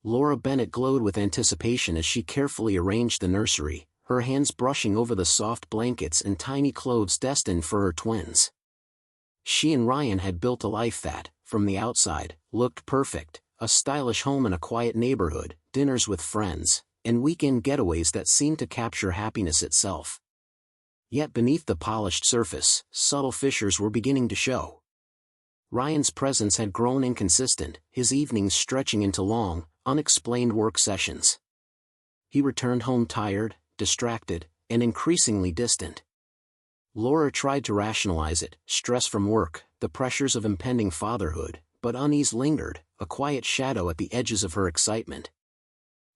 Laura Bennett glowed with anticipation as she carefully arranged the nursery, her hands brushing over the soft blankets and tiny clothes destined for her twins. She and Ryan had built a life that, from the outside, looked perfect, a stylish home in a quiet neighborhood, dinners with friends, and weekend getaways that seemed to capture happiness itself. Yet beneath the polished surface, subtle fissures were beginning to show. Ryan's presence had grown inconsistent, his evenings stretching into long, unexplained work sessions. He returned home tired, distracted, and increasingly distant. Laura tried to rationalize it, stress from work, the pressures of impending fatherhood, but unease lingered, a quiet shadow at the edges of her excitement.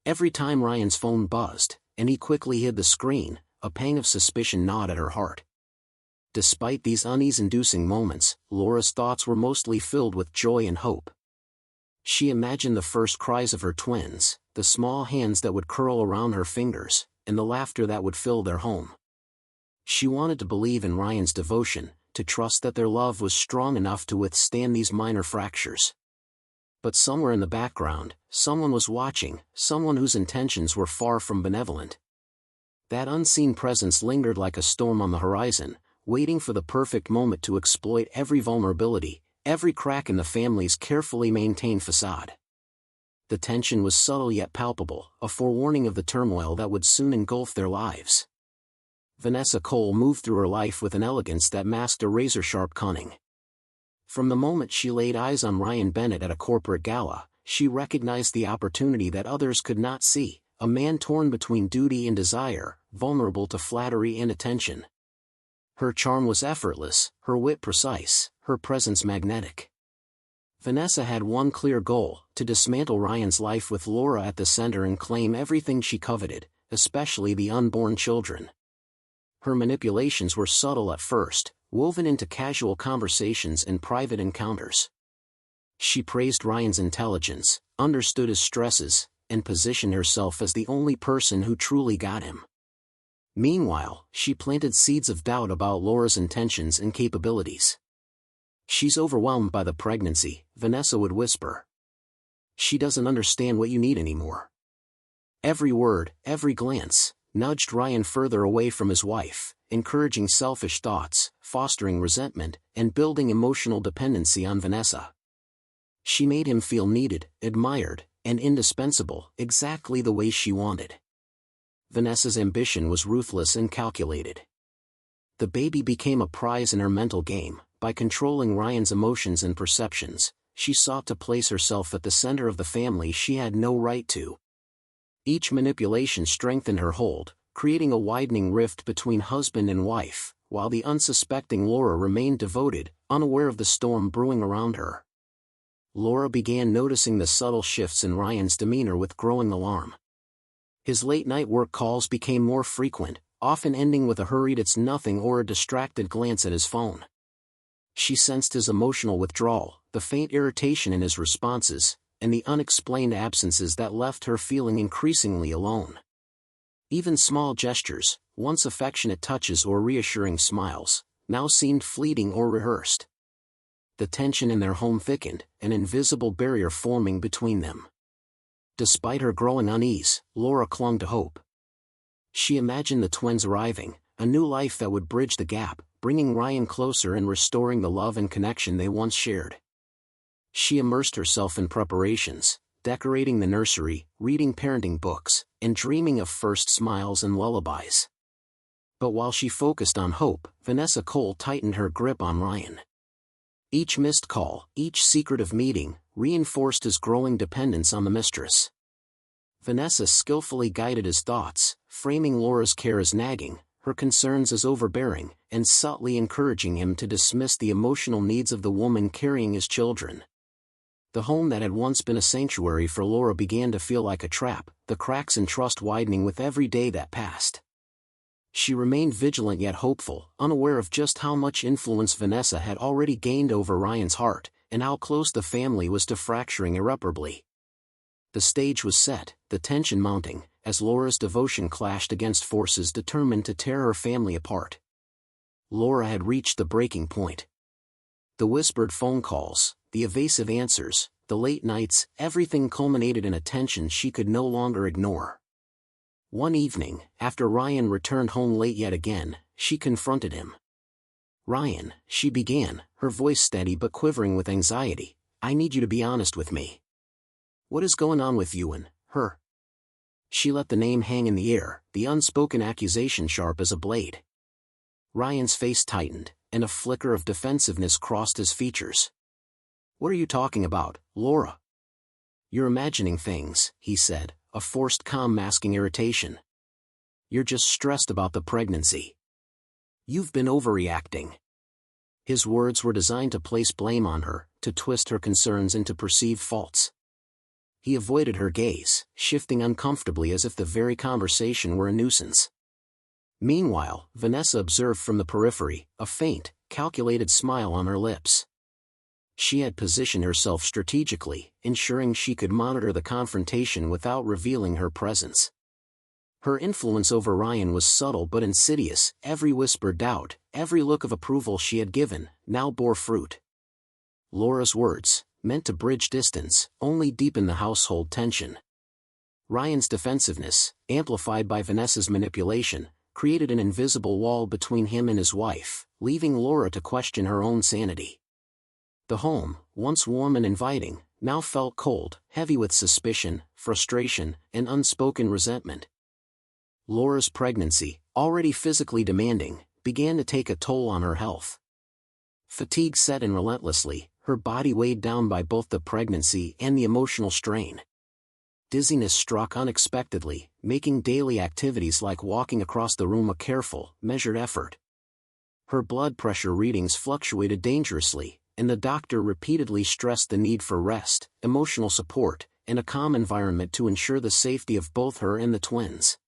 Every time Ryan's phone buzzed, and he quickly hid the screen, a pang of suspicion gnawed at her heart. Despite these unease-inducing moments, Laura's thoughts were mostly filled with joy and hope. She imagined the first cries of her twins, the small hands that would curl around her fingers, and the laughter that would fill their home. She wanted to believe in Ryan's devotion, to trust that their love was strong enough to withstand these minor fractures. But somewhere in the background, someone was watching, someone whose intentions were far from benevolent. That unseen presence lingered like a storm on the horizon, waiting for the perfect moment to exploit every vulnerability, every crack in the family's carefully maintained facade. The tension was subtle yet palpable, a forewarning of the turmoil that would soon engulf their lives. Vanessa Cole moved through her life with an elegance that masked a razor-sharp cunning. From the moment she laid eyes on Ryan Bennett at a corporate gala, she recognized the opportunity that others could not see, a man torn between duty and desire, vulnerable to flattery and attention. Her charm was effortless, her wit precise, her presence magnetic. Vanessa had one clear goal, to dismantle Ryan's life with Laura at the center and claim everything she coveted, especially the unborn children. Her manipulations were subtle at first, woven into casual conversations and private encounters. She praised Ryan's intelligence, understood his stresses, and positioned herself as the only person who truly got him. Meanwhile, she planted seeds of doubt about Laura's intentions and capabilities. "She's overwhelmed by the pregnancy," Vanessa would whisper. "She doesn't understand what you need anymore." Every word, every glance, nudged Ryan further away from his wife, encouraging selfish thoughts, fostering resentment, and building emotional dependency on Vanessa. She made him feel needed, admired, and indispensable, exactly the way she wanted. Vanessa's ambition was ruthless and calculated. The baby became a prize in her mental game. By controlling Ryan's emotions and perceptions, she sought to place herself at the center of the family she had no right to. Each manipulation strengthened her hold, creating a widening rift between husband and wife, while the unsuspecting Laura remained devoted, unaware of the storm brewing around her. Laura began noticing the subtle shifts in Ryan's demeanor with growing alarm. His late-night work calls became more frequent, often ending with a hurried "it's nothing" or a distracted glance at his phone. She sensed his emotional withdrawal, the faint irritation in his responses, and the unexplained absences that left her feeling increasingly alone. Even small gestures, once affectionate touches or reassuring smiles, now seemed fleeting or rehearsed. The tension in their home thickened, an invisible barrier forming between them. Despite her growing unease, Laura clung to hope. She imagined the twins arriving, a new life that would bridge the gap, bringing Ryan closer and restoring the love and connection they once shared. She immersed herself in preparations, decorating the nursery, reading parenting books, and dreaming of first smiles and lullabies. But while she focused on hope, Vanessa Cole tightened her grip on Ryan. Each missed call, each secretive meeting, reinforced his growing dependence on the mistress. Vanessa skillfully guided his thoughts, framing Laura's care as nagging, her concerns as overbearing, and subtly encouraging him to dismiss the emotional needs of the woman carrying his children. The home that had once been a sanctuary for Laura began to feel like a trap, the cracks in trust widening with every day that passed. She remained vigilant yet hopeful, unaware of just how much influence Vanessa had already gained over Ryan's heart, and how close the family was to fracturing irreparably. The stage was set, the tension mounting, as Laura's devotion clashed against forces determined to tear her family apart. Laura had reached the breaking point. The whispered phone calls, the evasive answers, the late nights, everything culminated in a tension she could no longer ignore. One evening, after Ryan returned home late yet again, she confronted him. "Ryan," she began, her voice steady but quivering with anxiety, "I need you to be honest with me. What is going on with you and her?" She let the name hang in the air, the unspoken accusation sharp as a blade. Ryan's face tightened, and a flicker of defensiveness crossed his features. "What are you talking about, Laura?" "You're imagining things," he said, a forced calm masking irritation. "You're just stressed about the pregnancy. You've been overreacting." His words were designed to place blame on her, to twist her concerns into perceived faults. He avoided her gaze, shifting uncomfortably as if the very conversation were a nuisance. Meanwhile, Vanessa observed from the periphery, a faint, calculated smile on her lips. She had positioned herself strategically, ensuring she could monitor the confrontation without revealing her presence. Her influence over Ryan was subtle but insidious. Every whispered doubt, every look of approval she had given, now bore fruit. Laura's words, meant to bridge distance, only deepened the household tension. Ryan's defensiveness, amplified by Vanessa's manipulation, created an invisible wall between him and his wife, leaving Laura to question her own sanity. The home, once warm and inviting, now felt cold, heavy with suspicion, frustration, and unspoken resentment. Laura's pregnancy, already physically demanding, began to take a toll on her health. Fatigue set in relentlessly, her body weighed down by both the pregnancy and the emotional strain. Dizziness struck unexpectedly, making daily activities like walking across the room a careful, measured effort. Her blood pressure readings fluctuated dangerously, and the doctor repeatedly stressed the need for rest, emotional support, and a calm environment to ensure the safety of both her and the twins.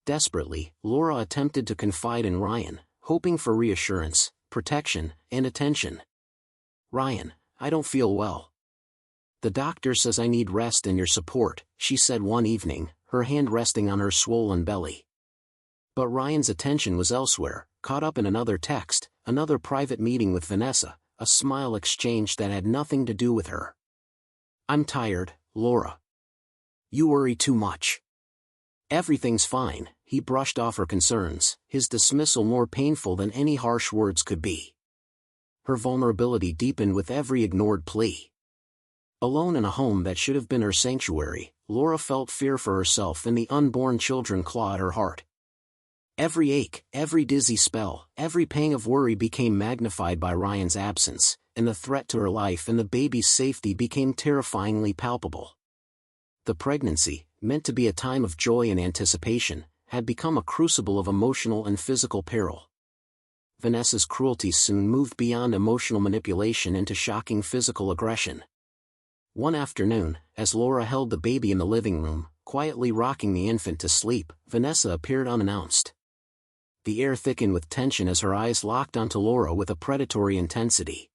Desperately, Laura attempted to confide in Ryan, hoping for reassurance, protection, and attention. "Ryan, I don't feel well. The doctor says I need rest and your support," she said one evening, her hand resting on her swollen belly. But Ryan's attention was elsewhere, caught up in another text, another private meeting with Vanessa, a smile exchange that had nothing to do with her. "I'm tired, Laura. You worry too much." "Everything's fine," he brushed off her concerns, his dismissal more painful than any harsh words could be. Her vulnerability deepened with every ignored plea. Alone in a home that should have been her sanctuary, Laura felt fear for herself and the unborn children claw at her heart. Every ache, every dizzy spell, every pang of worry became magnified by Ryan's absence, and the threat to her life and the baby's safety became terrifyingly palpable. The pregnancy, meant to be a time of joy and anticipation, had become a crucible of emotional and physical peril. Vanessa's cruelty soon moved beyond emotional manipulation into shocking physical aggression. One afternoon, as Laura held the baby in the living room, quietly rocking the infant to sleep, Vanessa appeared unannounced. The air thickened with tension as her eyes locked onto Laura with a predatory intensity.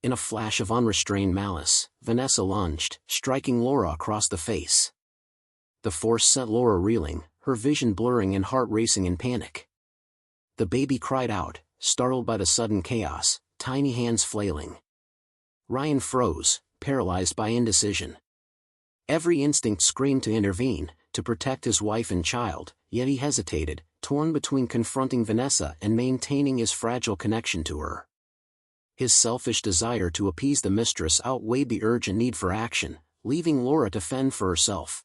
In a flash of unrestrained malice, Vanessa lunged, striking Laura across the face. The force sent Laura reeling, her vision blurring and heart racing in panic. The baby cried out, startled by the sudden chaos, tiny hands flailing. Ryan froze, paralyzed by indecision. Every instinct screamed to intervene, to protect his wife and child, yet he hesitated, torn between confronting Vanessa and maintaining his fragile connection to her. His selfish desire to appease the mistress outweighed the urgent need for action, leaving Laura to fend for herself.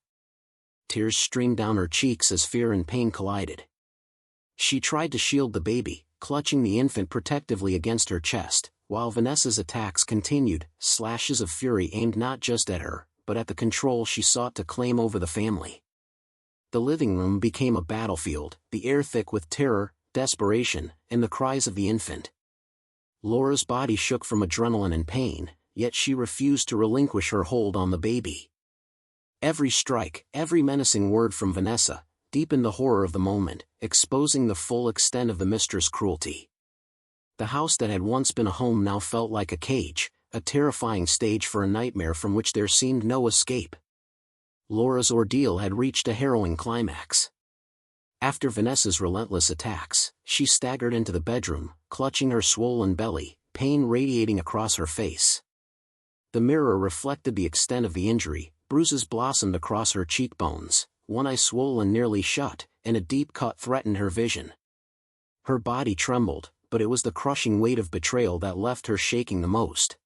Tears streamed down her cheeks as fear and pain collided. She tried to shield the baby, clutching the infant protectively against her chest, while Vanessa's attacks continued, slashes of fury aimed not just at her, but at the control she sought to claim over the family. The living room became a battlefield, the air thick with terror, desperation, and the cries of the infant. Laura's body shook from adrenaline and pain, yet she refused to relinquish her hold on the baby. Every strike, every menacing word from Vanessa, deepened the horror of the moment, exposing the full extent of the mistress' cruelty. The house that had once been a home now felt like a cage, a terrifying stage for a nightmare from which there seemed no escape. Laura's ordeal had reached a harrowing climax. After Vanessa's relentless attacks, she staggered into the bedroom, clutching her swollen belly, pain radiating across her face. The mirror reflected the extent of the injury. Bruises blossomed across her cheekbones, one eye swollen nearly shut, and a deep cut threatened her vision. Her body trembled, but it was the crushing weight of betrayal that left her shaking the most.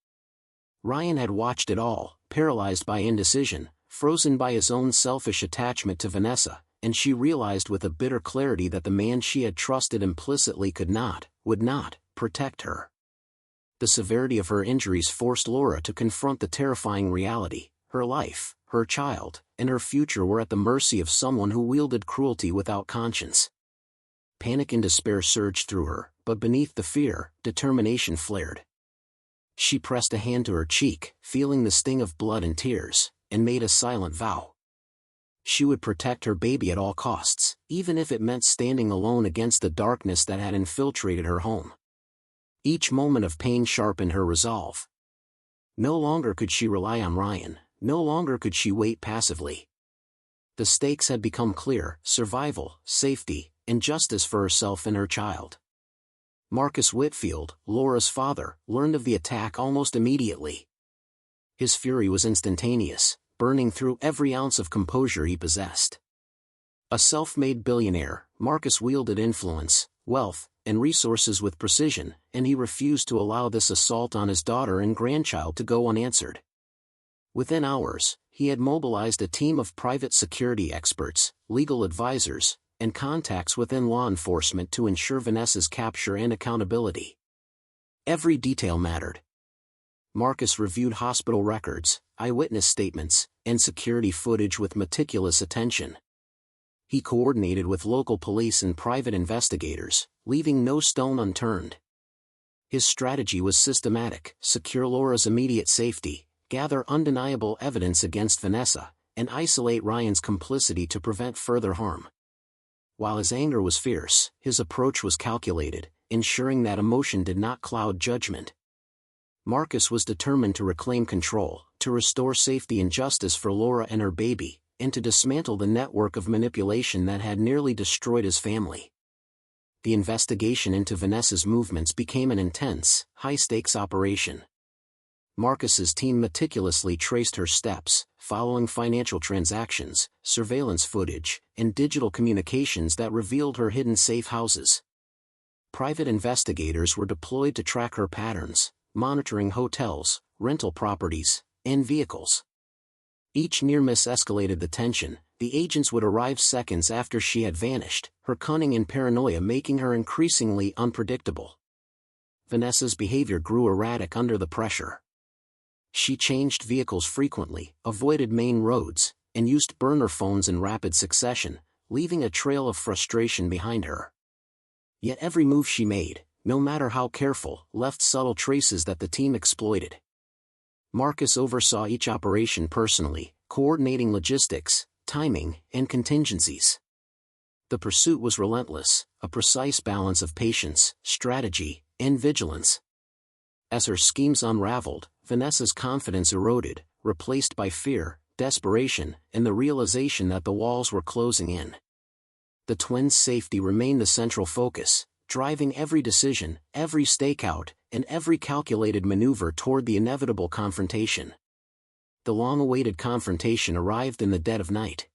Ryan had watched it all, paralyzed by indecision, frozen by his own selfish attachment to Vanessa, and she realized with a bitter clarity that the man she had trusted implicitly would not, protect her. The severity of her injuries forced Laura to confront the terrifying reality: her life, her child, and her future were at the mercy of someone who wielded cruelty without conscience. Panic and despair surged through her, but beneath the fear, determination flared. She pressed a hand to her cheek, feeling the sting of blood and tears, and made a silent vow. She would protect her baby at all costs, even if it meant standing alone against the darkness that had infiltrated her home. Each moment of pain sharpened her resolve. No longer could she rely on Ryan, no longer could she wait passively. The stakes had become clear: survival, safety, and justice for herself and her child. Marcus Whitfield, Laura's father, learned of the attack almost immediately. His fury was instantaneous, burning through every ounce of composure he possessed. A self-made billionaire, Marcus wielded influence, wealth, and resources with precision, and he refused to allow this assault on his daughter and grandchild to go unanswered. Within hours, he had mobilized a team of private security experts, legal advisors, and contacts within law enforcement to ensure Vanessa's capture and accountability. Every detail mattered. Marcus reviewed hospital records, eyewitness statements, and security footage with meticulous attention. He coordinated with local police and private investigators, leaving no stone unturned. His strategy was systematic: secure Laura's immediate safety, gather undeniable evidence against Vanessa, and isolate Ryan's complicity to prevent further harm. While his anger was fierce, his approach was calculated, ensuring that emotion did not cloud judgment. Marcus was determined to reclaim control, to restore safety and justice for Laura and her baby, and to dismantle the network of manipulation that had nearly destroyed his family. The investigation into Vanessa's movements became an intense, high-stakes operation. Marcus's team meticulously traced her steps, following financial transactions, surveillance footage, and digital communications that revealed her hidden safe houses. Private investigators were deployed to track her patterns, monitoring hotels, rental properties, and vehicles. Each near miss escalated the tension. The agents would arrive seconds after she had vanished, her cunning and paranoia making her increasingly unpredictable. Vanessa's behavior grew erratic under the pressure. She changed vehicles frequently, avoided main roads, and used burner phones in rapid succession, leaving a trail of frustration behind her. Yet every move she made, no matter how careful, left subtle traces that the team exploited. Marcus oversaw each operation personally, coordinating logistics, timing, and contingencies. The pursuit was relentless, a precise balance of patience, strategy, and vigilance. As her schemes unraveled, Vanessa's confidence eroded, replaced by fear, desperation, and the realization that the walls were closing in. The twins' safety remained the central focus, driving every decision, every stakeout, and every calculated maneuver toward the inevitable confrontation. The long-awaited confrontation arrived in the dead of night.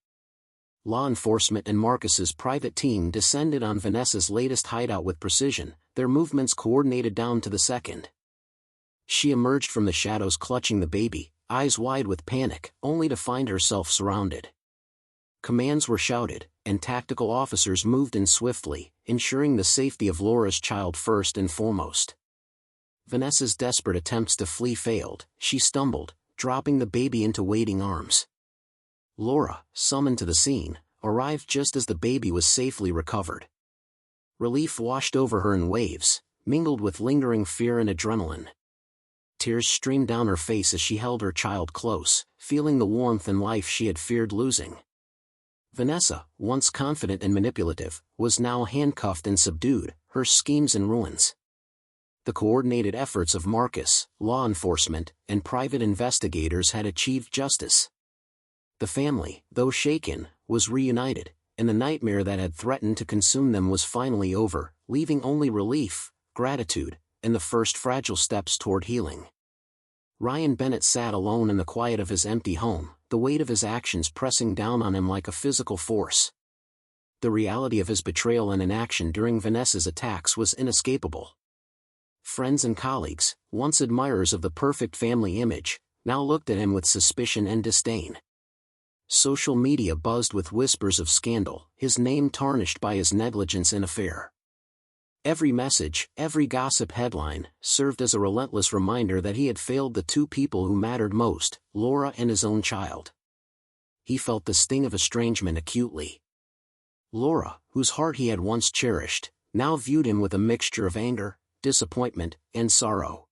Law enforcement and Marcus's private team descended on Vanessa's latest hideout with precision, their movements coordinated down to the second. She emerged from the shadows clutching the baby, eyes wide with panic, only to find herself surrounded. Commands were shouted, and tactical officers moved in swiftly, ensuring the safety of Laura's child first and foremost. Vanessa's desperate attempts to flee failed. She stumbled, dropping the baby into waiting arms. Laura, summoned to the scene, arrived just as the baby was safely recovered. Relief washed over her in waves, mingled with lingering fear and adrenaline. Tears streamed down her face as she held her child close, feeling the warmth and life she had feared losing. Vanessa, once confident and manipulative, was now handcuffed and subdued, her schemes in ruins. The coordinated efforts of Marcus, law enforcement, and private investigators had achieved justice. The family, though shaken, was reunited, and the nightmare that had threatened to consume them was finally over, leaving only relief, gratitude, and the first fragile steps toward healing. Ryan Bennett sat alone in the quiet of his empty home, the weight of his actions pressing down on him like a physical force. The reality of his betrayal and inaction during Vanessa's attacks was inescapable. Friends and colleagues, once admirers of the perfect family image, now looked at him with suspicion and disdain. Social media buzzed with whispers of scandal, his name tarnished by his negligence and affair. Every message, every gossip headline, served as a relentless reminder that he had failed the two people who mattered most, Laura and his own child. He felt the sting of estrangement acutely. Laura, whose heart he had once cherished, now viewed him with a mixture of anger, disappointment, and sorrow.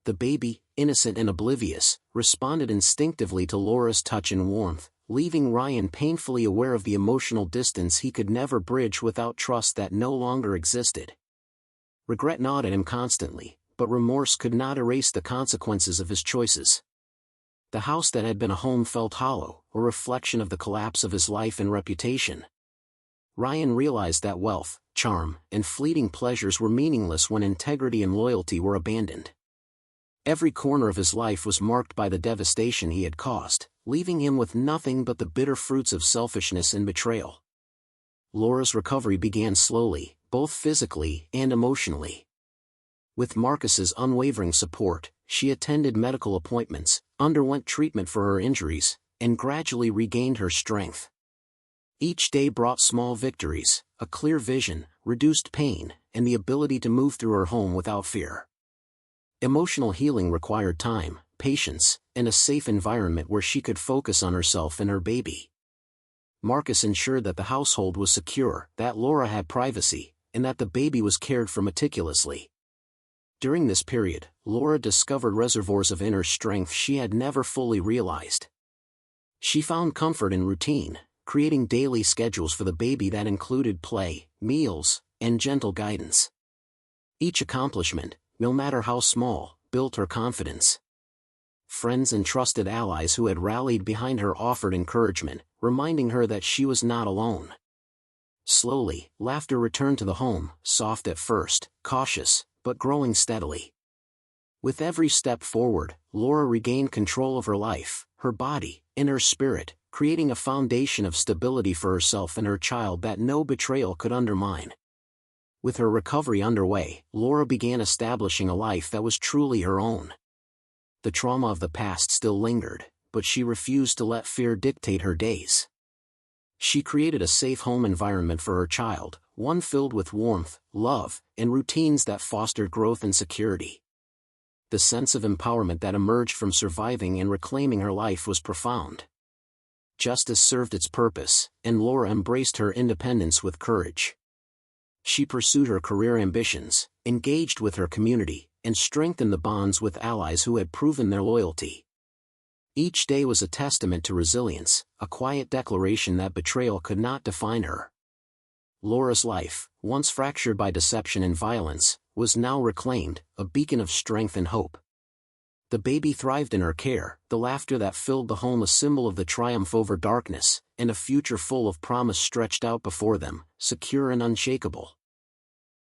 The baby, innocent and oblivious, responded instinctively to Laura's touch and warmth, leaving Ryan painfully aware of the emotional distance he could never bridge without trust that no longer existed. Regret gnawed at him constantly, but remorse could not erase the consequences of his choices. The house that had been a home felt hollow, a reflection of the collapse of his life and reputation. Ryan realized that wealth, charm, and fleeting pleasures were meaningless when integrity and loyalty were abandoned. Every corner of his life was marked by the devastation he had caused, leaving him with nothing but the bitter fruits of selfishness and betrayal. Laura's recovery began slowly, both physically and emotionally. With Marcus's unwavering support, she attended medical appointments, underwent treatment for her injuries, and gradually regained her strength. Each day brought small victories, a clear vision, reduced pain, and the ability to move through her home without fear. Emotional healing required time, patience, and a safe environment where she could focus on herself and her baby. Marcus ensured that the household was secure, that Laura had privacy, and that the baby was cared for meticulously. During this period, Laura discovered reservoirs of inner strength she had never fully realized. She found comfort in routine, creating daily schedules for the baby that included play, meals, and gentle guidance. Each accomplishment, no matter how small, built her confidence. Friends and trusted allies who had rallied behind her offered encouragement, reminding her that she was not alone. Slowly, laughter returned to the home, soft at first, cautious, but growing steadily. With every step forward, Laura regained control of her life, her body, and her spirit, creating a foundation of stability for herself and her child that no betrayal could undermine. With her recovery underway, Laura began establishing a life that was truly her own. The trauma of the past still lingered, but she refused to let fear dictate her days. She created a safe home environment for her child, one filled with warmth, love, and routines that fostered growth and security. The sense of empowerment that emerged from surviving and reclaiming her life was profound. Justice served its purpose, and Laura embraced her independence with courage. She pursued her career ambitions, engaged with her community, and strengthened the bonds with allies who had proven their loyalty. Each day was a testament to resilience, a quiet declaration that betrayal could not define her. Laura's life, once fractured by deception and violence, was now reclaimed, a beacon of strength and hope. The baby thrived in her care, the laughter that filled the home a symbol of the triumph over darkness, and a future full of promise stretched out before them, secure and unshakable.